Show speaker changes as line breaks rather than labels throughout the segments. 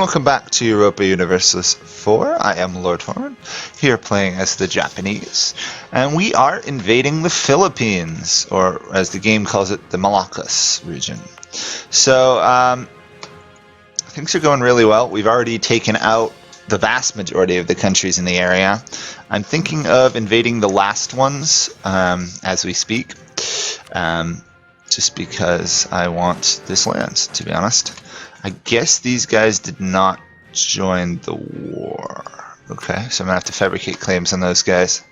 welcome back to Europa Universalis 4. I am Lord Forwind, here playing as the Japanese, and we are invading the Philippines, or as the game calls it, the Malaccas region. So, things are going really well. We've already taken out the vast majority of the countries in the area. I'm thinking of invading the last ones as we speak, just because I want this land, to be honest. I guess these guys did not join the war. Okay, so I'm gonna have to fabricate claims on those guys.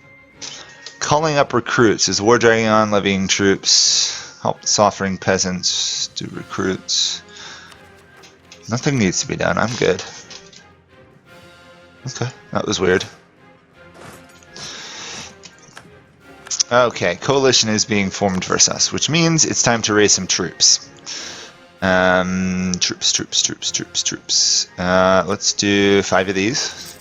Calling up recruits. Is war dragging on? Levying troops. Help suffering peasants. Do recruits. Nothing needs to be done. I'm good. Okay, that was weird. Okay, coalition is being formed versus us, which means it's time to raise some troops. Troops. Let's do 5 of these.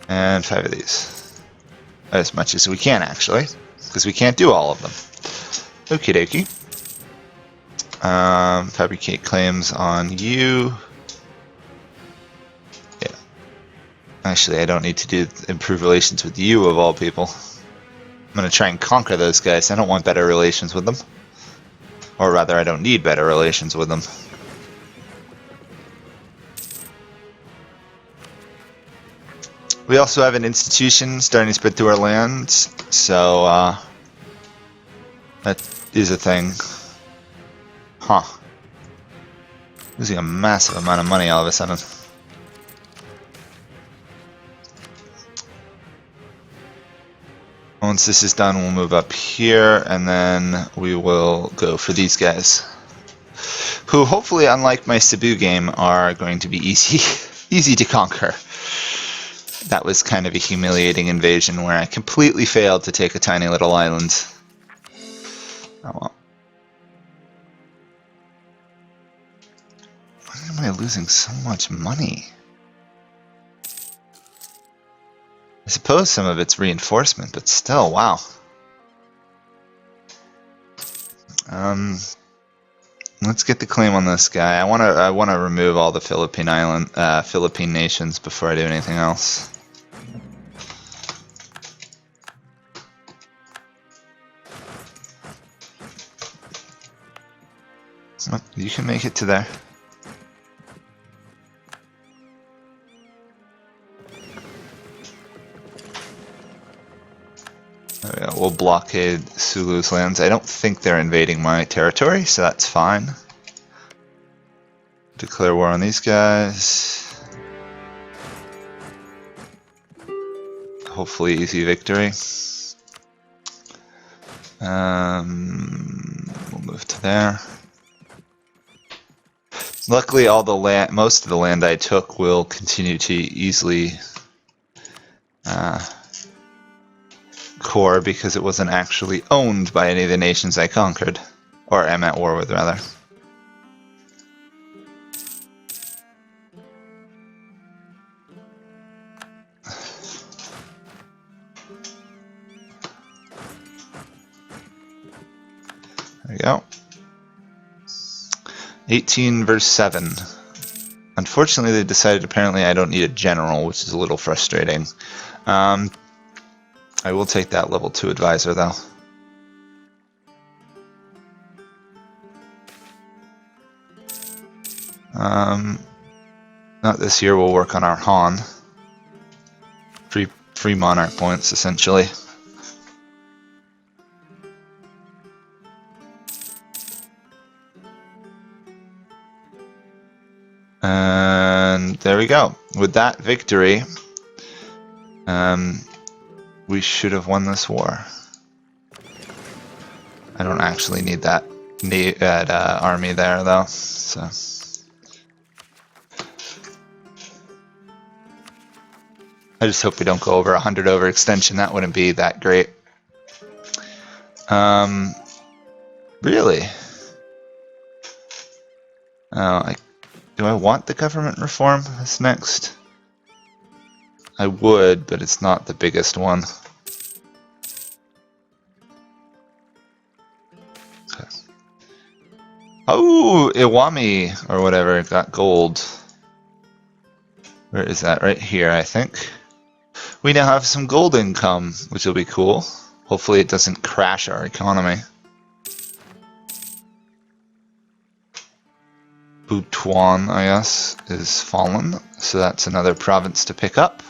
And 5 of these. As much as we can, actually. Because we can't do all of them. Okie dokie. Fabricate claims on you. Yeah. Actually, I don't need to do improve relations with you, of all people. I'm going to try and conquer those guys. I don't want better relations with them. Or rather, I don't need better relations with them. We also have an institution starting to spread through our land, so that is a thing. Huh. Losing a massive amount of money all of a sudden. Once this is done, we'll move up here, and then we will go for these guys, who hopefully, unlike my Cebu game, are going to be easy to conquer. That was kind of a humiliating invasion where I completely failed to take a tiny little island. Oh well. Why am I losing so much money? I suppose some of it's reinforcement, but still, wow. Let's get the claim on this guy. I wanna remove all the Philippine nations before I do anything else. You can make it to there. There we go. We'll blockade Sulu's lands. I don't think they're invading my territory, so that's fine. Declare war on these guys. Hopefully easy victory. We'll move to there. Luckily, all the land, most of the land I took will continue to easily core because it wasn't actually owned by any of the nations I conquered, or am at war with, rather. There we go. 18 verse 7. Unfortunately, they decided apparently I don't need a general, which is a little frustrating. I will take that level 2 advisor, though. Not this year, we'll work on our Han. Free monarch points, essentially. And there we go. With that victory, we should have won this war. I don't actually need that army there, though. So I just hope we don't go over 100 overextension. That wouldn't be that great. Really? Do I want the government reform? That's next. I would, but it's not the biggest one. Okay. Oh, Iwami, or whatever, got gold. Where is that? Right here, I think. We now have some gold income, which will be cool. Hopefully it doesn't crash our economy. Butuan, I guess, is fallen, so that's another province to pick up.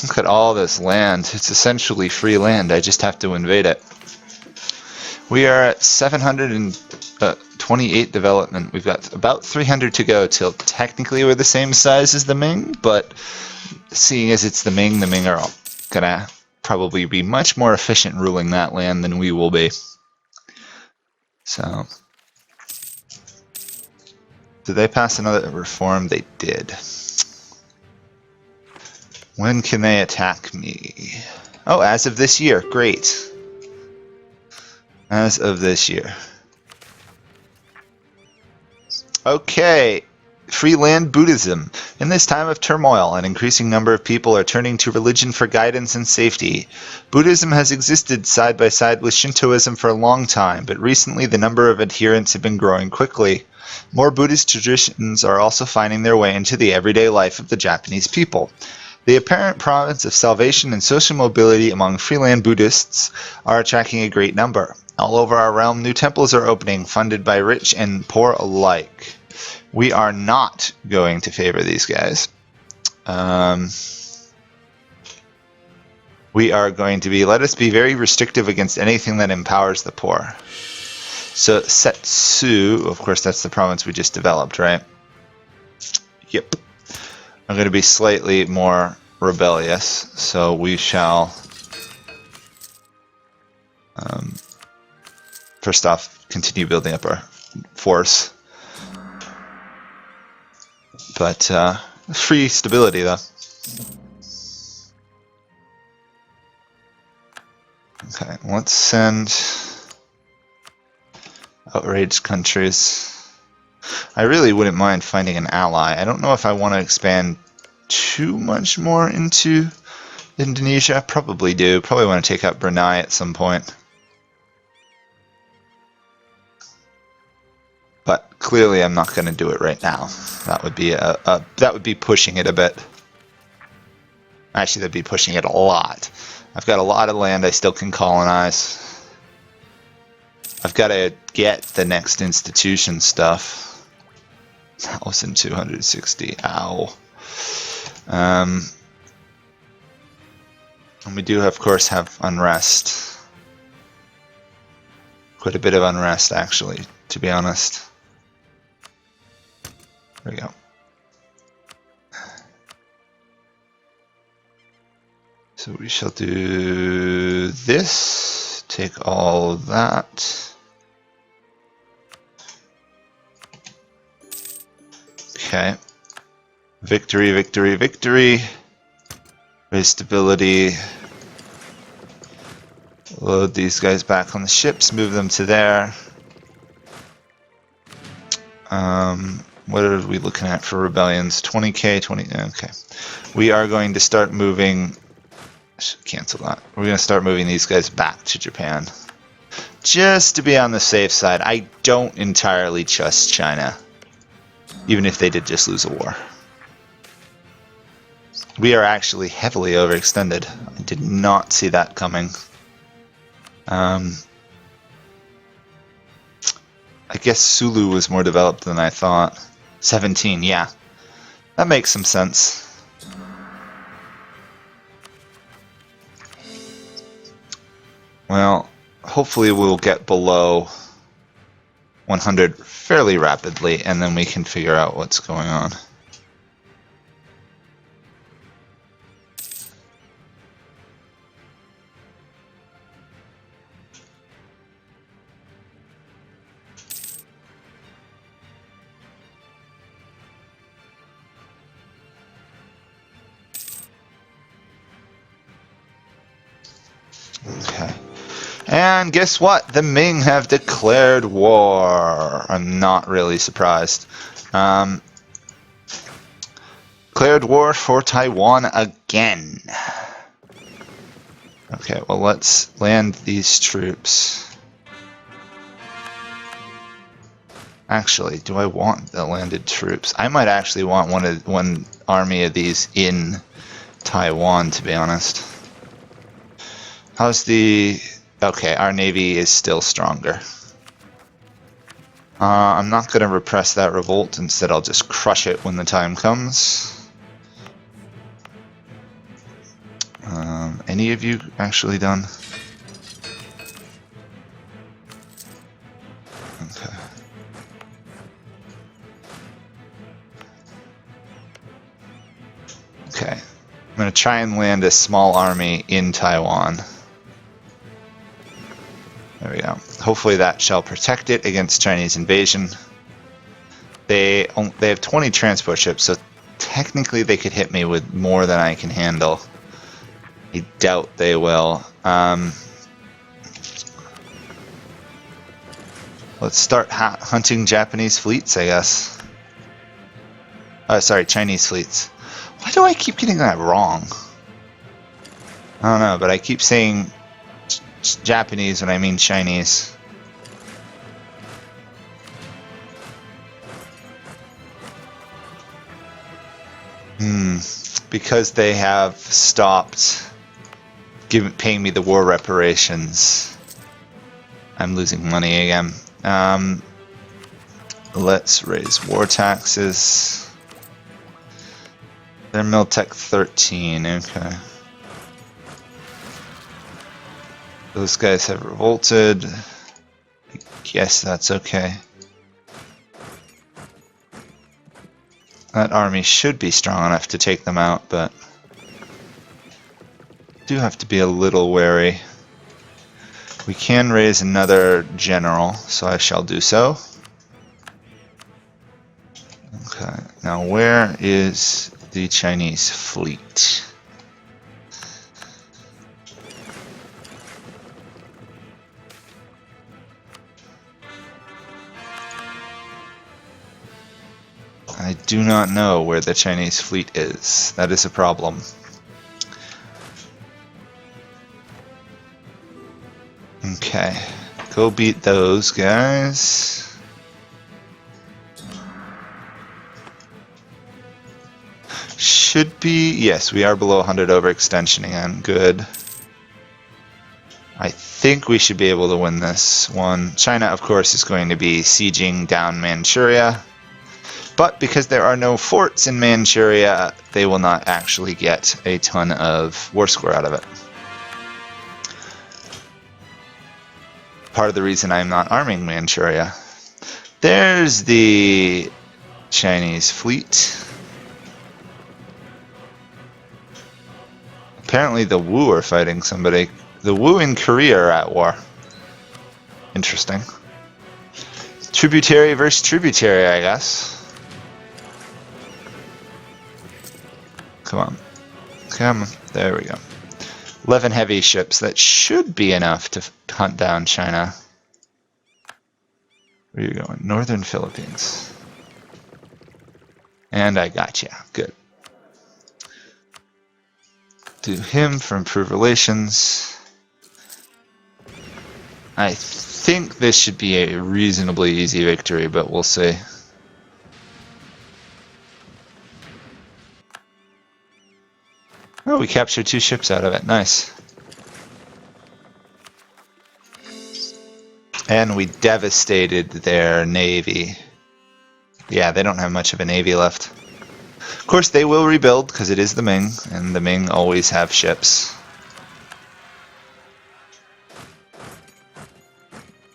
Look at all this land. It's essentially free land. I just have to invade it. We are at 728 development. We've got about 300 to go till technically we're the same size as the Ming, but seeing as it's the Ming are gonna probably be much more efficient ruling that land than we will be. So, did they pass another reform? They did. When can they attack me? Oh, as of this year. Great. As of this year. Okay. Free land Buddhism. In this time of turmoil, an increasing number of people are turning to religion for guidance and safety. Buddhism has existed side by side with Shintoism for a long time, but recently the number of adherents have been growing quickly. More Buddhist traditions are also finding their way into the everyday life of the Japanese people. The apparent promise of salvation and social mobility among freeland Buddhists are attracting a great number. All over our realm, new temples are opening, funded by rich and poor alike. We are not going to favor these guys. We are going to be, let us be very restrictive against anything that empowers the poor. So Setsu, of course that's the province we just developed, right? Yep. I'm going to be slightly more rebellious, so we shall first off continue building up our force. But free stability though. Okay, let's send outraged countries. I really wouldn't mind finding an ally. I don't know if I want to expand too much more into Indonesia. Probably do. Probably want to take out Brunei at some point. But clearly I'm not going to do it right now. That would be that would be pushing it a bit. Actually, that'd be pushing it a lot. I've got a lot of land I still can colonize. I've got to get the next institution stuff. 1,260. Ow. And we do, of course, have unrest. Quite a bit of unrest, actually, to be honest. There we go. So we shall do this. Take all of that. Okay. Victory, victory, victory. Raise stability. Load these guys back on the ships, move them to there. What are we looking at for rebellions? 20k, 20, okay. We are going to start moving, I should cancel that. We're going to start moving these guys back to Japan. Just to be on the safe side. I don't entirely trust China. Even if they did just lose a war. We are actually heavily overextended. I did not see that coming. I guess Sulu was more developed than I thought. 17, yeah. That makes some sense. Well, hopefully we'll get below 100 fairly rapidly, and then we can figure out what's going on. Okay. And guess what? The Ming have declared war. I'm not really surprised. Declared war for Taiwan again. Okay, well, let's land these troops. Actually, do I want the landed troops? I might actually want one army of these in Taiwan, to be honest. How's the... Okay, our navy is still stronger. I'm not going to repress that revolt. Instead, I'll just crush it when the time comes. Any of you actually done? Okay. Okay. I'm going to try and land a small army in Taiwan. There we go. Hopefully that shall protect it against Chinese invasion. They have 20 transport ships, so technically they could hit me with more than I can handle. I doubt they will. Let's start hunting Japanese fleets, I guess. Sorry, Chinese fleets. Why do I keep getting that wrong? I don't know, but I keep saying Japanese when I mean Chinese. Because they have stopped paying me the war reparations. I'm losing money again. Let's raise war taxes. They're Miltech 13, okay. Those guys have revolted. I guess that's okay. That army should be strong enough to take them out, but do have to be a little wary. We can raise another general, so I shall do so. Okay, now where is the Chinese fleet? I do not know where the Chinese fleet is. That is a problem. Okay, go beat those guys. Should be, yes, we are below 100 overextension again. Good. I think we should be able to win this one. China, of course, is going to be sieging down Manchuria. But because there are no forts in Manchuria, they will not actually get a ton of war score out of it. Part of the reason I'm not arming Manchuria. There's the Chinese fleet. Apparently the Wu are fighting somebody. The Wu in Korea are at war. Interesting. Tributary versus tributary, I guess. Come on. Come on. There we go. 11 heavy ships. That should be enough to hunt down China. Where are you going? Northern Philippines. And I got you. Good. Do him for improved relations. I think this should be a reasonably easy victory, but we'll see. Oh, we captured 2 ships out of it. Nice. And we devastated their navy. Yeah, they don't have much of a navy left. Of course, they will rebuild because it is the Ming, and the Ming always have ships.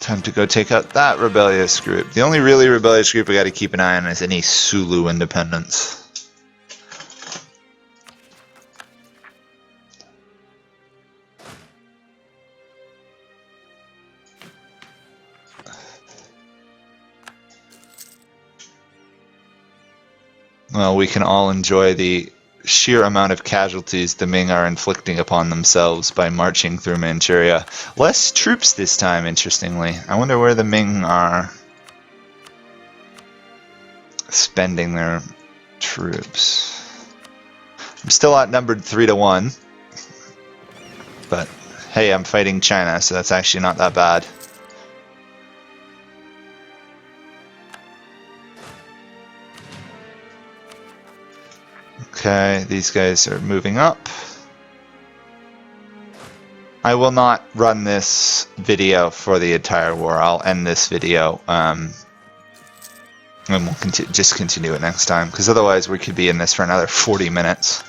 Time to go take out that rebellious group. The only really rebellious group we got to keep an eye on is any Sulu independence. Well, we can all enjoy the sheer amount of casualties the Ming are inflicting upon themselves by marching through Manchuria. Less troops this time, interestingly. I wonder where the Ming are spending their troops. I'm still outnumbered 3-1, but hey, I'm fighting China, so that's actually not that bad. Okay, these guys are moving up. I will not run this video for the entire war. I'll end this video, and we'll just continue it next time, because otherwise we could be in this for another 40 minutes.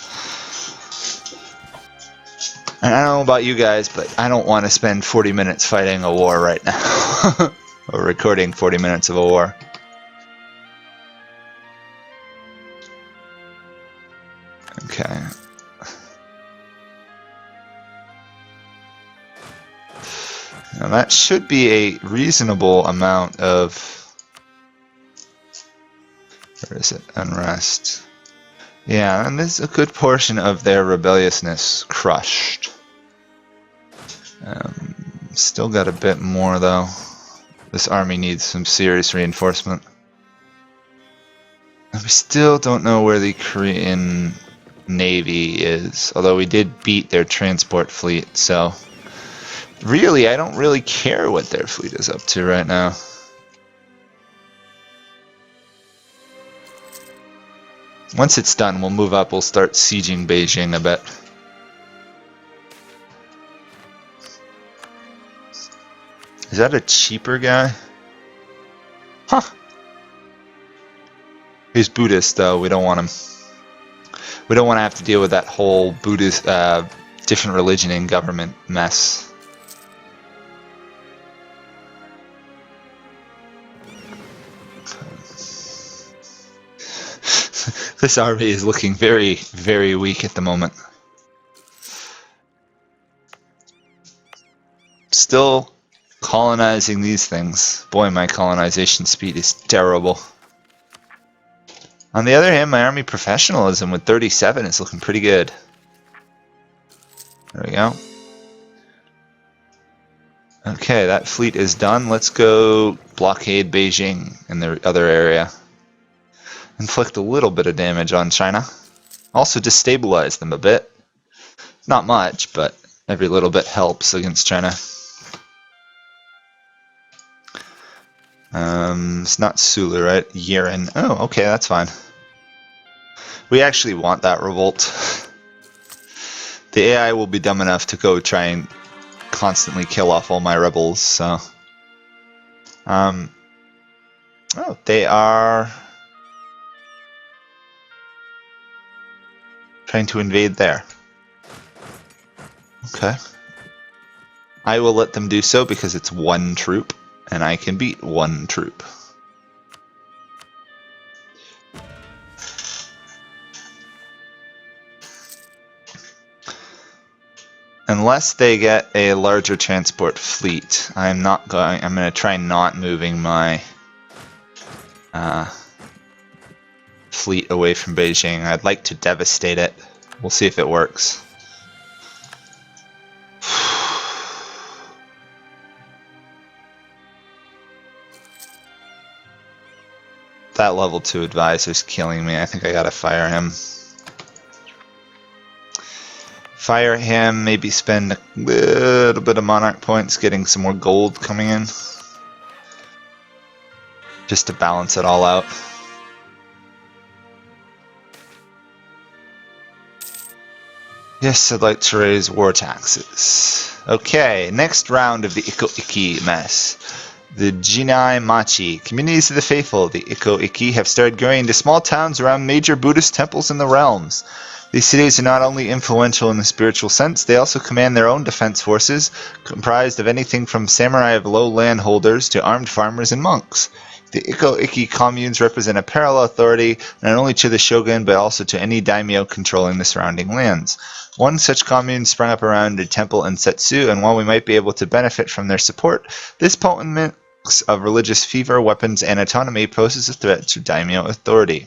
And I don't know about you guys, but I don't want to spend 40 minutes fighting a war right now. Or recording 40 minutes of a war. Okay. Now that should be a reasonable amount of... Where is it? Unrest. Yeah, and there's a good portion of their rebelliousness crushed. Still got a bit more though. This army needs some serious reinforcement. And we still don't know where the Korean Navy is, although we did beat their transport fleet, so really I don't really care what their fleet is up to right now. Once it's done, we'll move up, we'll start sieging Beijing a bit. Is that a cheaper guy? Huh. He's Buddhist though, we don't want him. We don't want to have to deal with that whole Buddhist, different religion in government mess. This army is looking very, very weak at the moment. Still colonizing these things. Boy, my colonization speed is terrible. On the other hand, my army professionalism with 37 is looking pretty good. There we go. Okay, that fleet is done. Let's go blockade Beijing in the other area. Inflict a little bit of damage on China. Also destabilize them a bit. Not much, but every little bit helps against China. It's not Sulu, right? Yiren. Oh, okay, that's fine. We actually want that revolt. The AI will be dumb enough to go try and constantly kill off all my rebels, so... Oh, they are... trying to invade there. Okay. I will let them do so because it's one troop, and I can beat one troop. Unless they get a larger transport fleet, I'm going to try not moving my fleet away from Beijing. I'd like to devastate it. We'll see if it works. That level 2 advisor's killing me. I think I gotta fire him. Fire him, maybe spend a little bit of monarch points getting some more gold coming in. Just to balance it all out. Yes, I'd like to raise war taxes. Okay, next round of the Iko-Iki mess. The Jinai Machi. Communities of the faithful, the Iko-Iki, have started growing into small towns around major Buddhist temples in the realms. These cities are not only influential in the spiritual sense, they also command their own defense forces, comprised of anything from samurai of low landholders to armed farmers and monks. The Iko-Iki communes represent a parallel authority not only to the shogun but also to any daimyo controlling the surrounding lands. One such commune sprung up around a temple in Setsu, and while we might be able to benefit from their support, this potent mix of religious fever, weapons, and autonomy poses a threat to daimyo authority.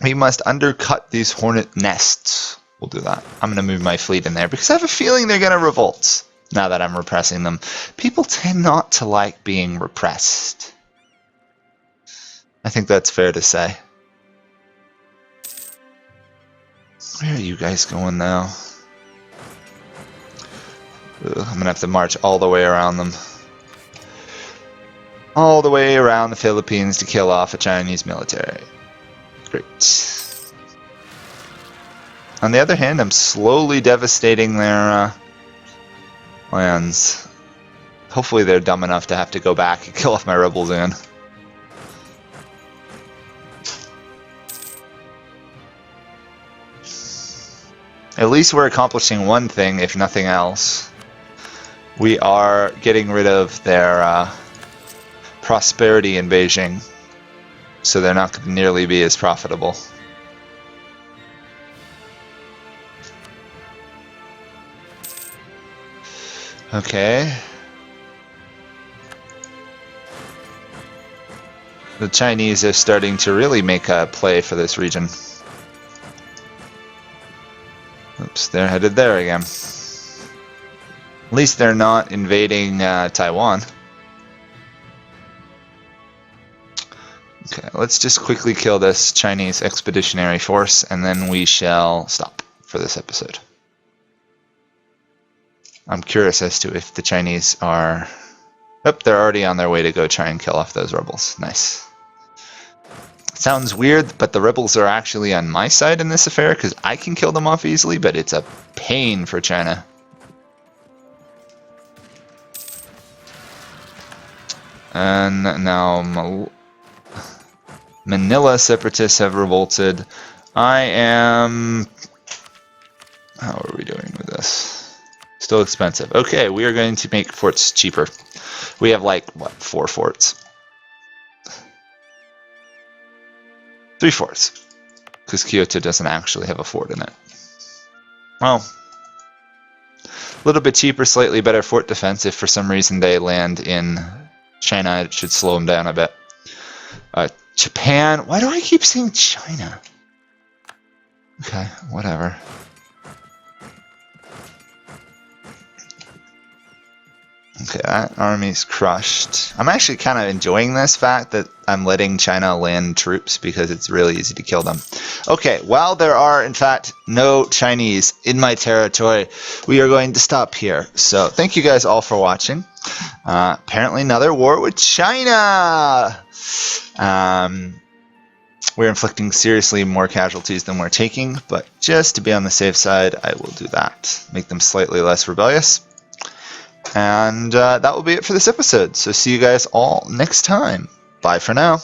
We must undercut these hornet nests. We'll do that. I'm going to move my fleet in there because I have a feeling they're going to revolt now that I'm repressing them. People tend not to like being repressed. I think that's fair to say. Where are you guys going now? Ugh, I'm going to have to march all the way around them. All the way around the Philippines to kill off a Chinese military. Great. On the other hand, I'm slowly devastating their lands. Hopefully they're dumb enough to have to go back and kill off my rebels again. At least we're accomplishing one thing, if nothing else. We are getting rid of their prosperity in Beijing, so they're not going to nearly be as profitable. Okay. The Chinese are starting to really make a play for this region. Oops, they're headed there again. At least they're not invading Taiwan. Okay, let's just quickly kill this Chinese expeditionary force, and then we shall stop for this episode. I'm curious as to if the Chinese are... Oh, they're already on their way to go try and kill off those rebels. Nice. Sounds weird, but the rebels are actually on my side in this affair, because I can kill them off easily, but it's a pain for China. And now Manila separatists have revolted. I am... How are we doing with this? Still expensive. Okay, we are going to make forts cheaper. We have like, what, 4 forts? 3 forts. Because Kyoto doesn't actually have a fort in it. Well, a little bit cheaper, slightly better fort defense. If for some reason they land in China, it should slow them down a bit. Japan. Why do I keep saying China? Okay, whatever. Okay, that army's crushed. I'm actually kind of enjoying this fact that I'm letting China land troops because it's really easy to kill them. Okay, while there are, in fact, no Chinese in my territory, we are going to stop here. So thank you guys all for watching. Apparently another war with China! We're inflicting seriously more casualties than we're taking, but just to be on the safe side, I will do that. Make them slightly less rebellious. And that will be it for this episode. So see you guys all next time. Bye for now.